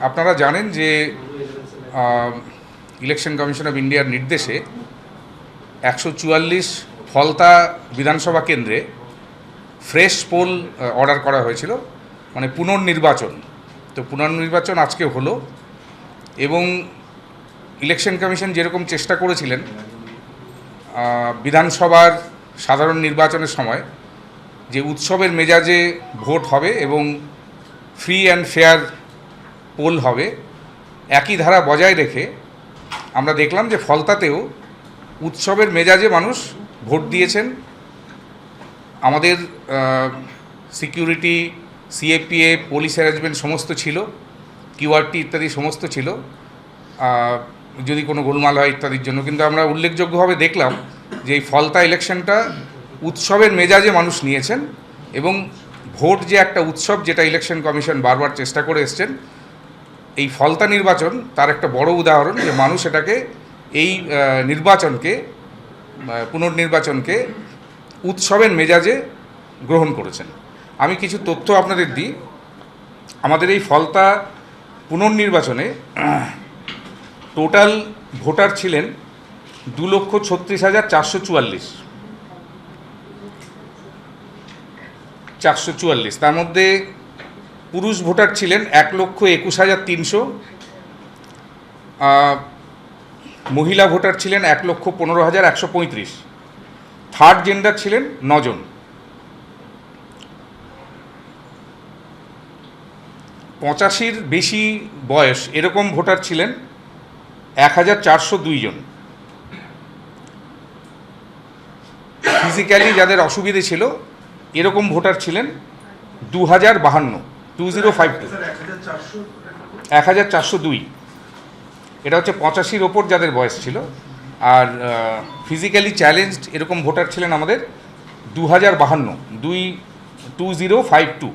আপনারা জানেন যে ইলেকশন কমিশন অফ ইন্ডিয়ার নির্দেশে 144 ফলতা বিধানসভা কেন্দ্রে ফ্রেশ পোল অর্ডার করা হয়েছিল, মানে পুনর্নির্বাচন। তো পুনর্নির্বাচন আজকে হলো এবং ইলেকশন কমিশন যেরকম চেষ্টা করেছিলেন বিধানসভার সাধারণ নির্বাচনের সময় যে উৎসবের মেজাজে ভোট হবে এবং ফ্রি অ্যান্ড ফেয়ার পোল হবে, একই ধারা বজায় রেখে আমরা দেখলাম যে ফলতাতেও উৎসবের মেজাজে মানুষ ভোট দিয়েছেন। আমাদের সিকিউরিটি, সিএপিএ, পুলিশ অ্যারেঞ্জমেন্ট সমস্ত ছিল, কিউআরটি ইত্যাদি সমস্ত ছিল যদি কোনো গোলমাল হয় ইত্যাদির জন্য। কিন্তু আমরা উল্লেখযোগ্যভাবে দেখলাম যে এই ফলতা ইলেকশনটা উৎসবের মেজাজে মানুষ নিয়েছেন এবং ভোট যে একটা উৎসব, যেটা ইলেকশন কমিশন বারবার চেষ্টা করে এসছেন, এই ফলতা নির্বাচন তার একটা বড় উদাহরণ যে মানুষ এটাকে এই নির্বাচনকে, পুনর্নির্বাচনকে উৎসবের মেজাজে গ্রহণ করেছেন। আমি কিছু তথ্য আপনাদের দিই। আমাদের এই ফলতা পুনর্নির্বাচনে টোটাল ভোটার ছিলেন 2,36,444। তার মধ্যে পুরুষ ভোটার ছিলেন 1,21,300, মহিলা ভোটার ছিলেন 1,15,135, থার্ড জেন্ডার ছিলেন 9 জন। 85-র বেশি বয়স এরকম ভোটার ছিলেন 1,402 জন। ফিজিক্যালি যাদের অসুবিধে ছিল এরকম ভোটার ছিলেন 2,052, 1,402। এটা হচ্ছে 85-র ওপর যাদের বয়স ছিল। আর ফিজিক্যালি চ্যালেঞ্জড এরকম ভোটার ছিলেন আমাদের 2,052, 2052।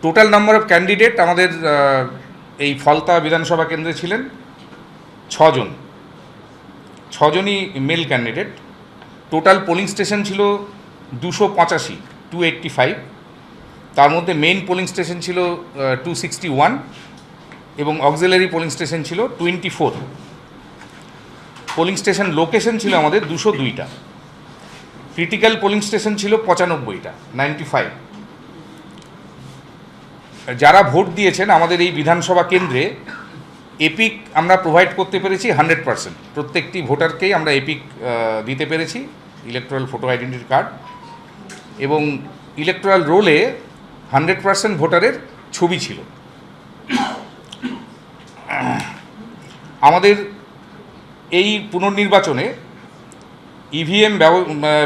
টোটাল নাম্বার অফ ক্যান্ডিডেট আমাদের এই ফলতা বিধানসভা কেন্দ্রে ছিলেন 6 জন, 6 জনই male candidate. Total polling station ছিল 285, 285। তার মধ্যে মেইন পোলিং স্টেশন ছিল 261 এবং অক্সিলারি পোলিং স্টেশন ছিল 24। পোলিং স্টেশন লোকেশন ছিল আমাদের 202টা। ক্রিটিক্যাল পোলিং স্টেশন ছিল 95টা, 95। যারা ভোট দিয়েছেন আমাদের এই বিধানসভা কেন্দ্রে এপিক আমরা প্রোভাইড করতে পেরেছি 100%। প্রত্যেকটি ভোটারকেই আমরা এপিক দিতে পেরেছি, ইলেকট্রাল ফটো আইডেন্টিটি কার্ড, এবং ইলেকট্রাল রোলে 100% ভোটারের ছবি ছিল। আমাদের এই পুনর্নির্বাচনে ইভিএম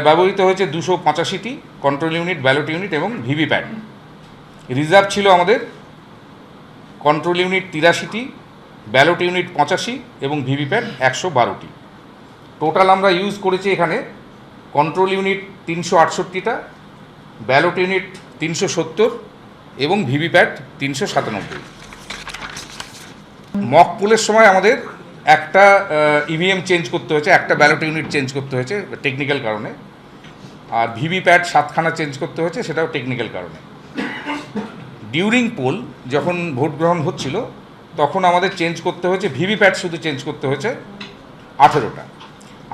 ব্যবহৃত হয়েছে 285টি, কন্ট্রোল ইউনিট, ব্যালট ইউনিট এবং ভিভিপ্যাট। রিজার্ভ ছিল আমাদের কন্ট্রোল ইউনিট 83টি, ব্যালট ইউনিট 85 এবং ভিভিপ্যাট 112টি। টোটাল আমরা ইউজ করেছি এখানে কন্ট্রোল ইউনিট 368টা, ব্যালট ইউনিট 370 এবং ভিভিপ্যাট 397। মক পোলের সময় আমাদের একটা ইভিএম চেঞ্জ করতে হয়েছে, একটা ব্যালট ইউনিট চেঞ্জ করতে হয়েছে টেকনিক্যাল কারণে, আর ভিভিপ্যাট 7খানা চেঞ্জ করতে হয়েছে, সেটাও টেকনিক্যাল কারণে। ডিউরিং পোল যখন ভোট গ্রহণ হচ্ছিল তখন আমাদের চেঞ্জ করতে হয়েছে, ভিভিপ্যাট শুধু চেঞ্জ করতে হয়েছে 18টা।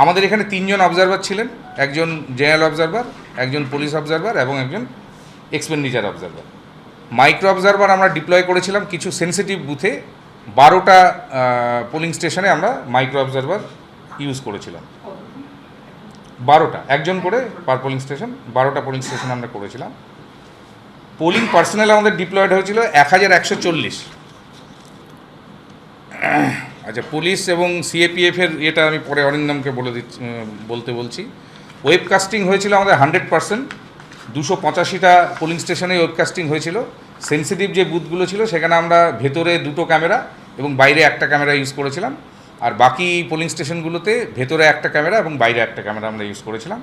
আমাদের এখানে 3 জন অবজারভার ছিলেন, একজন জেনারেল অবজারভার, একজন পুলিশ অবজারভার এবং একজন এক্সপেন্ডিচার অবজারভার। মাইক্রো অবজারভার আমরা ডিপ্লয় করেছিলাম কিছু সেন্সিটিভ বুথে। 12টা পোলিং স্টেশনে আমরা মাইক্রো অবজারভার ইউজ করেছিলাম। 12টা, একজন করে পার পোলিং স্টেশন, 12টা পোলিং স্টেশন আমরা করেছিলাম। পোলিং পার্সোনাল আমাদের ডিপ্লয়েড হয়েছিল 1,140। আচ্ছা, পুলিশ এবং সিএপিএফের এটা আমি পরে অরিন্দমকে বলতে বলছি। ওয়েবকাস্টিং হয়েছিল আমাদের 100%, 285টা পোলিং স্টেশনে ওয়েবকাস্টিং হয়েছিল। সেন্সিটিভ যে বুথগুলো ছিল সেখানে আমরা ভেতরে 2টো ক্যামেরা এবং বাইরে একটা ক্যামেরা ইউজ করেছিলাম, আর বাকি পোলিং স্টেশনগুলোতে ভেতরে একটা ক্যামেরা এবং বাইরে একটা ক্যামেরা আমরা ইউজ করেছিলাম।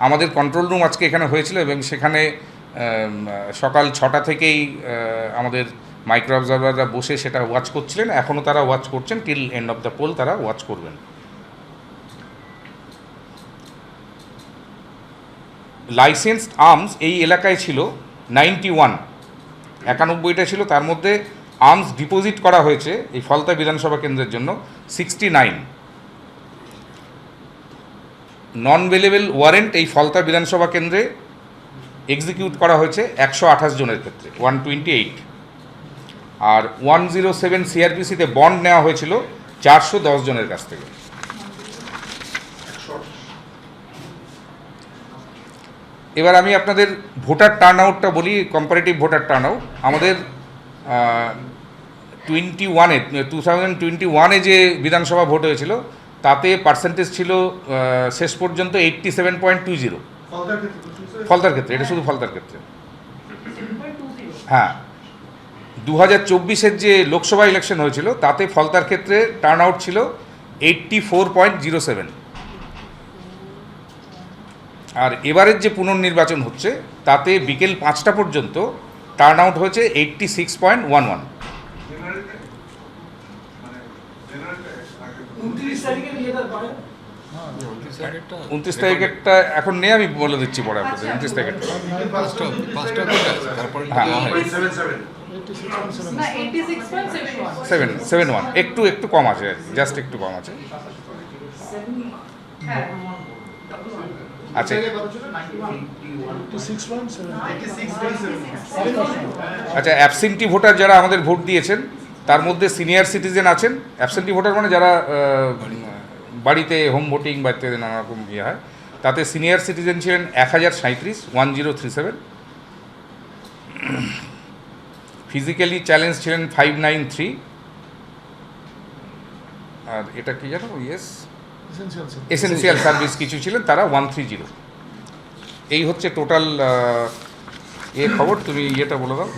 আমাদের কন্ট্রোল রুম আজকে এখানে হয়েছিল এবং সেখানে সকাল 6টা থেকেই আমাদের মাইক্রো অবজারভাররা বসে সেটা ওয়াচ করছিলেন। এখনও তারা ওয়াচ করছেন, till end of the poll তারা ওয়াচ করবেন। লাইসেন্সড আর্মস এই এলাকায় ছিল 91, 91টা ছিল, তার মধ্যে আর্মস ডিপোজিট করা হয়েছে এই ফলতা বিধানসভা কেন্দ্রের জন্য 69, নন ভেলেবল ওয়ারেন্ট এই ফলতা বিধানসভা কেন্দ্রে এক্সিকিউট করা হয়েছে 128 জনের ক্ষেত্রে 128, আর 107 সিআরপিসিতে বন্ড নেওয়া হয়েছিল 410 জনের কাছ থেকে। এবার আমি আপনাদের ভোটার টার্ন আউটটা বলি, কম্পারেটিভ ভোটার টার্ন আউট। আমাদের 2021-এ যে বিধানসভা ভোট হয়েছিল তাতে পার্সেন্টেজ ছিল শেষ পর্যন্ত 87.20 ফলতার ক্ষেত্রে, এটা শুধু ফলতার ক্ষেত্রে। হ্যাঁ, 2024-এর যে লোকসভা ইলেকশন হয়েছিল তাতে ফলতার ক্ষেত্রে টার্ন আউট ছিল 84.07, আর এবারের যে পুনর্নির্বাচন হচ্ছে তাতে বিকেল 5টা পর্যন্ত টার্ন আউট হয়েছে 86.11। 29 তারিখেরটা এখন নেই, আমি বলে দিচ্ছি পরে আপনাদের। 29 তারিখেরটা হ্যাঁ 771, একটু কম আছে, জাস্ট একটু কম আছে। আচ্ছা আচ্ছা, অ্যাবসেন্টি ভোটার যারা আমাদের ভোট দিয়েছেন তার মধ্যে সিনিয়র সিটিজেন আছেন। অ্যাবসেন্টি ভোটার মানে যারা বাড়িতে হোম ভোটিং বা ইত্যাদি নানা রকম ইয়ে হয়, তাতে সিনিয়র সিটিজেন ছিলেন 1037, 1037। ফিজিক্যালি চ্যালেঞ্জ ছিলেন 593, আর এটা কি জানো, ইয়েস এসেনশিয়াল সার্ভিস কিছু ছিলেন, তারা 130। এই হচ্ছে টোটাল খবর। তুমি ইয়েটা বলে দাও,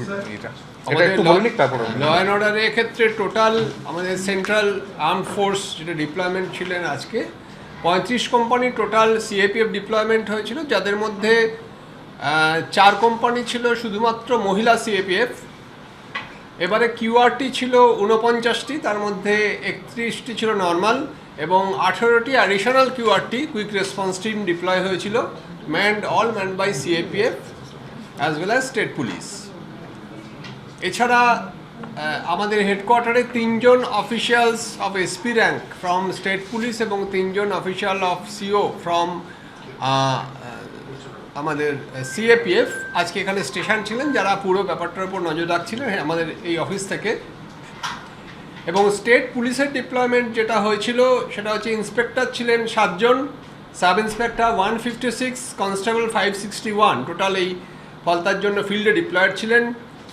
এটা একটু বলে নিক তারপরে। ল অ্যান্ড অর্ডারের ক্ষেত্রে টোটাল আমাদের সেন্ট্রাল আর্ম ফোর্স যেটা ডিপ্লয়মেন্ট ছিলেন আজকে 35 কোম্পানি টোটাল সিএপিএফ ডিপ্লয়মেন্ট হয়েছিল, যাদের মধ্যে 4 কোম্পানি ছিল শুধুমাত্র মহিলা সিএপিএফ। এবারে কিউআরটি ছিল 49টি, তার মধ্যে 31টি ছিল নর্মাল এবং 18টি additional QRT quick response team deploy হয়েছিল, all manned by CAPF as well as state police. এছাড়া আমাদের হেডকোয়ার্টারে 3 জন officials of SP rank from state police এবং 3 জন অফিসিয়াল অফ সিও ফ্রম আমাদের সিএপিএফ আজকে এখানে স্টেশন ছিলেন, যারা পুরো ব্যাপারটার উপর নজর রাখছিলেন আমাদের এই অফিস থেকে। এবং স্টেট পুলিশের ডিপ্লয়মেন্ট যেটা হয়েছিল সেটা হচ্ছে ইন্সপেক্টর ছিলেন 7 জন, সাব ইন্সপেক্টর 156, কনস্টেবল 561, টোটাল এই ফলতার জন্য ফিল্ডে ডিপ্লয়েড ছিলেন।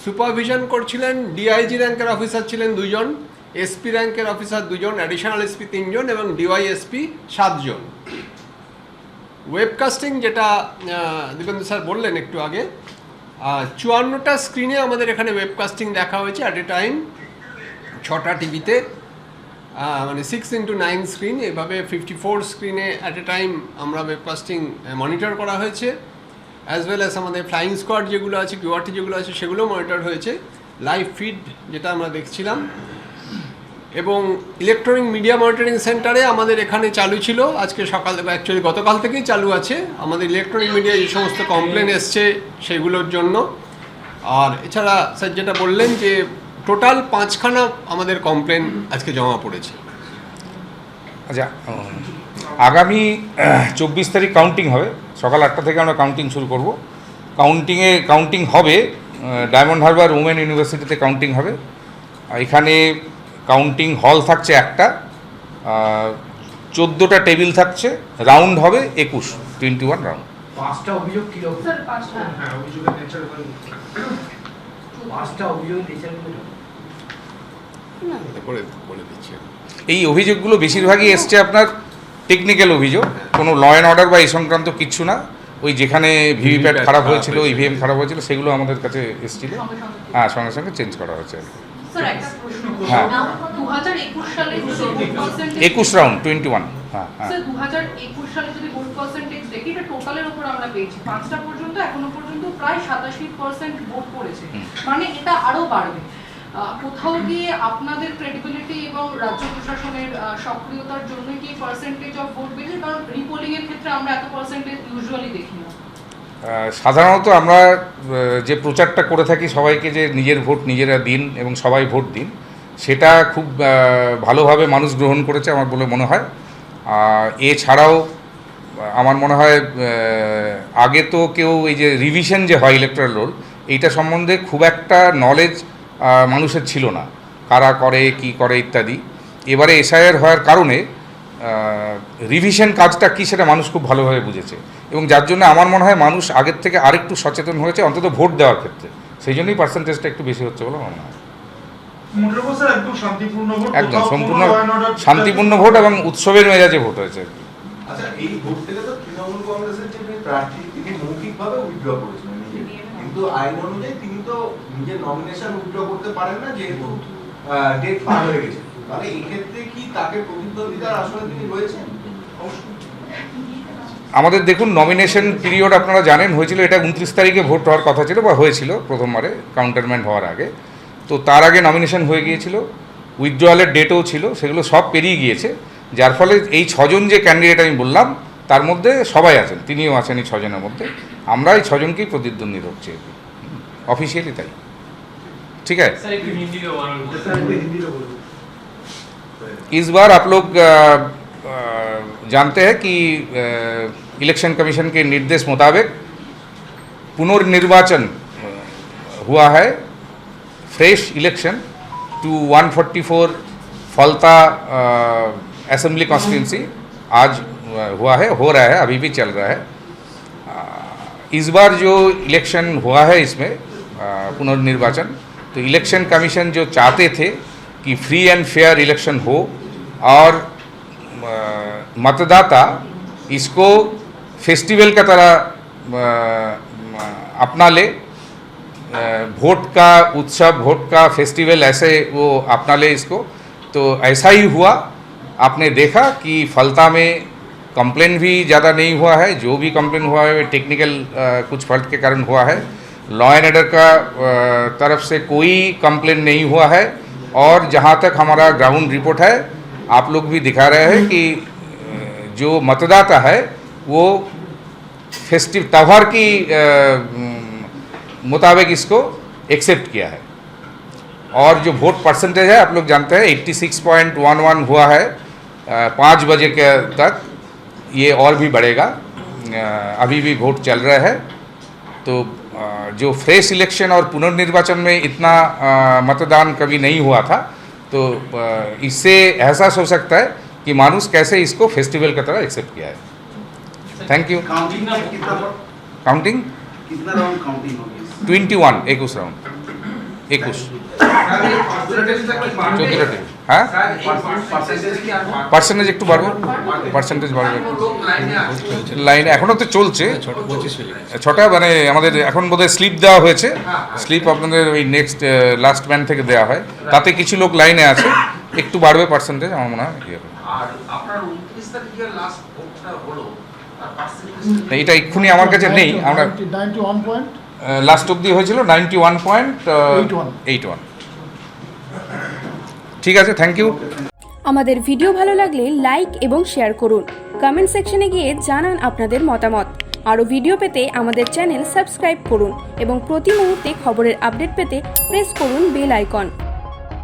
সুপারভিশন করছিলেন ডিআইজি র্যাঙ্কের অফিসার ছিলেন 2 জন, এসপি র্যাঙ্কের অফিসার 2 জন, অ্যাডিশনাল এসপি 3 জন এবং ডিওয়াইএসপি 7 জন। ওয়েবকাস্টিং যেটা দীপেন্দু স্যার বললেন একটু আগে, 54টা স্ক্রিনে আমাদের এখানে ওয়েবকাস্টিং দেখা হয়েছে অ্যাট এ টাইম, 6টা টিভিতে, মানে 6x9 স্ক্রিন, এভাবে 54 স্ক্রিনে অ্যাট এ টাইম আমরা ওয়েবকাস্টিং মনিটর করা হয়েছে। অ্যাজ ওয়েল অ্যাজ আমাদের ফ্লাইং স্কোয়াড যেগুলো আছে, কিউআরটি যেগুলো আছে সেগুলো মনিটর হয়েছে, লাইভ ফিড যেটা আমরা দেখছিলাম। এবং ইলেকট্রনিক মিডিয়া মনিটরিং সেন্টারে আমাদের এখানে চালু ছিল আজকে সকাল, অ্যাকচুয়ালি গতকাল থেকেই চালু আছে আমাদের ইলেকট্রনিক মিডিয়া যে সমস্ত কমপ্লেন এসছে সেগুলোর জন্য। আর এছাড়া স্যার যেটা বললেন যে টোটাল 5খানা আমাদের কমপ্লেন আজকে জমা পড়েছে। আচ্ছা, আগামী 24 তারিখ কাউন্টিং হবে, সকাল 8টা থেকে আমরা কাউন্টিং শুরু করব। কাউন্টিং হবে ডায়মন্ড হারবার উমেন ইউনিভার্সিটিতে কাউন্টিং হবে। এখানে কাউন্টিং হল থাকছে একটা, 14টা টেবিল থাকছে, রাউন্ড হবে 21 রাউন্ড। 5টা অভিযোগ কি হবে স্যার? 5টা হ্যাঁ, অভিযোগের নেচার বলুন। 5টা অভিযোগের নেচার বলুন। বলে দিচ্ছি। এই অভিযোগগুলো বেশিরভাগই এসছে আপনার টেকনিক্যাল অভিযোগ, কোনো ল অ্যান্ড অর্ডার বা এই সংক্রান্ত কিচ্ছু না। ওই যেখানে ভিভিপ্যাট খারাপ হয়েছিল, ইভিএম খারাপ হয়েছিল, সেগুলো আমাদের কাছে এসেছিল, হ্যাঁ সঙ্গে সঙ্গে চেঞ্জ করা হয়েছে। হ্যাঁ 2021 সালে 21 রাউন্ড 21। হ্যাঁ হ্যাঁ স্যার 2021 সালে যদি ভোট পার্সেন্টেজ দেখি, এটা টোটালের উপর আমরা পেয়েছি 5টা পর্যন্ত, এখনো পর্যন্ত প্রায় 87% ভোট পড়েছে, মানে এটা আরো বাড়বে। কোথাও গিয়ে আপনাদের ক্রেডিবিলিটি এবং রাজ্য প্রশাসনের সক্রিয়তার জন্য কি পার্সেন্টেজ অফ ভোট বেড়েছে? কারণ রিপোলিং এর ক্ষেত্রে আমরা এত পার্সেন্টেজ ইউজুয়ালি দেখি না। সাধারণত আমরা যে প্রচারটা করে থাকি সবাইকে, যে নিজের ভোট নিজেরা দিন এবং সবাই ভোট দিন, সেটা খুব ভালোভাবে মানুষ গ্রহণ করেছে আমার বলে মনে হয়। এছাড়াও আমার মনে হয় আগে তো কেউ এই যে রিভিশন যে হয় ইলেকট্রাল রোল, এইটা সম্বন্ধে খুব একটা নলেজ মানুষের ছিল না, কারা করে কি করে ইত্যাদি। এবারে এসআইআর হওয়ার কারণে রিভিশন কাজটা কী সেটা মানুষ খুব ভালোভাবে বুঝেছে, এবং যার জন্য আমার মনে হয় মানুষ আগের থেকে আরেকটু সচেতন হয়েছে, অন্তত ভোট দেওয়ার ক্ষেত্রে। সেই জন্যই পার্সেন্টেজটা একটু বেশি হচ্ছে বলে মনে হয়। একদম শান্তিপূর্ণ ভোট, একদম সম্পূর্ণ শান্তিপূর্ণ ভোট এবং উৎসবের মেজাজে ভোট হয়েছে। আচ্ছা, এই ভোট থেকে তো তৃণমূল কংগ্রেসের যে প্রার্থী তিনি মৌখিকভাবে উইথড্র করেছিলেন, কিন্তু আইন অনুযায়ী তিনি তো নিজের নমিনেশন উইথড্র করতে পারেন না, যেহেতু ডেট পার হয়ে গেছে। তাহলে এই ক্ষেত্রে কি তাকে প্রতিদ্বন্দ্বিতার আসলে তিনি রয়েছেন? আমাদের দেখুন, নমিনেশন পিরিয়ড আপনারা জানেন হয়েছিল, এটা 29 তারিখে ভোট হওয়ার কথা ছিল বা হয়েছিল প্রথমবারে কাউন্টারমেন্ট হওয়ার আগে। তো তার আগে নমিনেশন হয়ে গিয়েছিল, উইথড্রয়ালের ডেটও ছিল, সেগুলো সব পেরিয়ে গিয়েছে। যার ফলে এই 6 জন যে ক্যান্ডিডেট আমি বললাম তার মধ্যে সবাই আছেন, তিনিও আছেন এই 6 জনের মধ্যে। আমরা এই 6 জনকেই প্রতিদ্বন্দ্বী হচ্ছে অফিসিয়ালি, তাই ठीक है। इस बार आप लोग जानते हैं कि इलेक्शन कमीशन के निर्देश मुताबिक पुनर्निर्वाचन हुआ है, फ्रेश इलेक्शन टू 144 फलता असेंबली कॉन्स्टिट्यूंसी आज हुआ है, हो रहा है, अभी भी चल रहा है। इस बार जो इलेक्शन हुआ है इसमें पुनर्निर्वाचन, तो इलेक्शन कमीशन जो चाहते थे कि फ्री एंड फेयर इलेक्शन हो और मतदाता इसको फेस्टिवल का तरह अपना ले, वोट का उत्सव, वोट का फेस्टिवल ऐसे वो अपना ले इसको। तो ऐसा ही हुआ। आपने देखा कि फलता में कंप्लेन भी ज़्यादा नहीं हुआ है, जो भी कंप्लेन हुआ है टेक्निकल कुछ फॉल्ट के कारण हुआ है। लॉ एंड ऑर्डर का तरफ से कोई कंप्लेन नहीं हुआ है, और जहाँ तक हमारा ग्राउंड रिपोर्ट है आप लोग भी दिखा रहे हैं कि जो मतदाता है वो फेस्टिव त्यौहार की मुताबिक इसको एक्सेप्ट किया है। और जो वोट परसेंटेज है आप लोग जानते हैं 86.11 हुआ है 5 बजे के तक, ये और भी बढ़ेगा, अभी भी वोट चल रहा है। तो जो फ्रेश इलेक्शन और पुनर्निर्वाचन में इतना मतदान कभी नहीं हुआ था, तो इससे एहसास हो सकता है कि मानुष कैसे इसको फेस्टिवल की तरह एक्सेप्ट किया है। Thank you. काउंटिंग कितना राउंड काउंटिंग होगी? 21 21 राउंड 21 14 হ্যাঁ পার্সেন্টেজ একটু বাড়বে, পার্সেন্টেজ বাড়বে, লাইনে এখনও তো চলছে 6টা, মানে আমাদের এখন বোধহয় স্লিপ দেওয়া হয়েছে, স্লিপ আপনাদের ওই নেক্সট লাস্ট ম্যান থেকে দেওয়া হয়, তাতে কিছু লোক লাইনে আছে, একটু বাড়বে পার্সেন্টেজ আমার মনে হয়। এটা এক্ষুনি আমার কাছে নেই, আমরা 91 পয়েন্ট লাস্ট অবধি হয়েছিল 91.81। ঠিক আছে, থ্যাংক ইউ। আমাদের ভিডিও ভালো লাগলে লাইক এবং শেয়ার করুন, কমেন্ট সেকশনে গিয়ে জানান আপনাদের মতামত। আরও ভিডিও পেতে আমাদের চ্যানেল সাবস্ক্রাইব করুন এবং প্রতি মুহূর্তে খবরের আপডেট পেতে প্রেস করুন বেল আইকন।